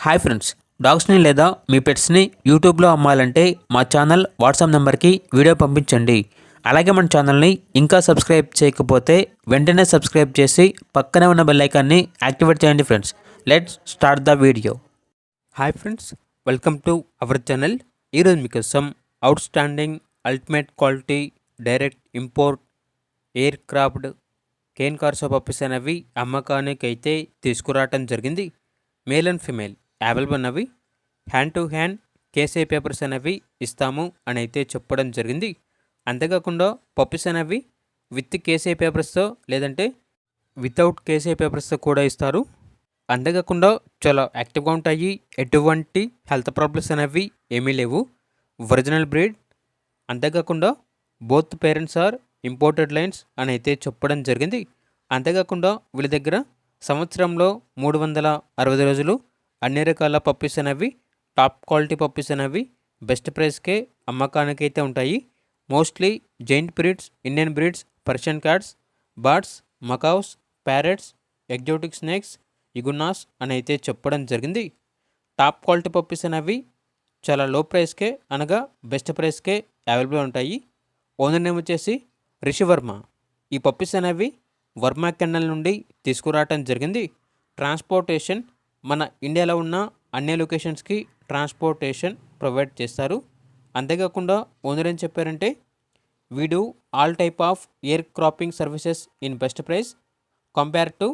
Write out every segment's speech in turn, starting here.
Hi friends, డాగ్స్ని లేదా మీ పెట్స్ని యూట్యూబ్లో అమ్మాలంటే మా ఛానల్ వాట్సాప్ నెంబర్కి వీడియో పంపించండి. అలాగే మన ఛానల్ని ఇంకా సబ్స్క్రైబ్ చేయకపోతే వెంటనే సబ్స్క్రైబ్ చేసి పక్కనే ఉన్న బెల్ ఐకాన్ని యాక్టివేట్ చేయండి friends. Let's start the video. Hi friends, welcome to our channel. ఈరోజు మీకోసం outstanding ultimate quality direct import air craft cane corso puppies అనేవి అమ్మకానికి అయితే తీసుకురావటం జరిగింది. మేల్ అండ్ ఫిమేల్ అవైలబుల్ అన్నవి hand to hand KC papers అనేవి ఇస్తాము అని అయితే చెప్పడం జరిగింది. అంతేకాకుండా పప్పీస్ అనేవి విత్ కేసీ పేపర్స్తో లేదంటే వితౌట్ కేసీ పేపర్స్తో కూడా ఇస్తారు. అంతేకాకుండా చాలా యాక్టివ్గా ఉంటాయి. ఎటువంటి హెల్త్ ప్రాబ్లమ్స్ అనేవి ఏమీ లేవు. Original breed. అంతేకాకుండా both parents are imported lines అని అయితే చెప్పడం జరిగింది. అంతేకాకుండా వీళ్ళ దగ్గర సంవత్సరంలో 360 రోజులు అన్ని రకాల పప్పీస్ అనేవి టాప్ క్వాలిటీ పప్పీస్ అనేవి బెస్ట్ ప్రైస్కే అమ్మకానికి అయితే ఉంటాయి. Mostly giant breeds, Indian breeds, Persian cats, birds, macaws, parrots, exotic snakes, iguanas అని అయితే చెప్పడం జరిగింది. టాప్ క్వాలిటీ పప్పీస్ అనేవి చాలా లో ప్రైస్కే అనగా బెస్ట్ ప్రైస్కే అవైలబుల్ ఉంటాయి. ఓనర్ నేమ్ వచ్చేసి రిషివర్మ. ఈ పప్పీస్ అనేవి వర్మ కెన్నల్ నుండి తీసుకురావటం జరిగింది. ట్రాన్స్పోర్టేషన్ మన ఇండియాలో ఉన్న అన్ని లొకేషన్స్కి ట్రాన్స్పోర్టేషన్ ప్రొవైడ్ చేస్తారు. అంతేకాకుండా ఓనర్ ఏం చెప్పారంటే we do all type of air cropping services in best price compare to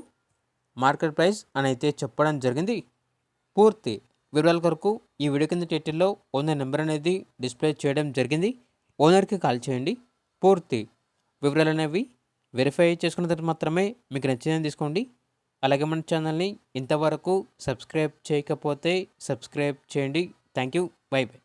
market price అని అయితే చెప్పడం జరిగింది. పూర్తి వివరాల కొరకు ఈ వీడియో కింద టైటిల్లో ఓనర్ నెంబర్ అనేది డిస్ప్లే చేయడం జరిగింది. ఓనర్కి కాల్ చేయండి. పూర్తి వివరాలు అనేవి వెరిఫై చేసుకున్న తర్వాత మాత్రమే మీకు నచ్చిందని తీసుకోండి. అలాగే మన ఛానల్ని ఇంతవరకు సబ్స్క్రైబ్ చేయకపోతే సబ్స్క్రైబ్ చేయండి. Thank you. By by.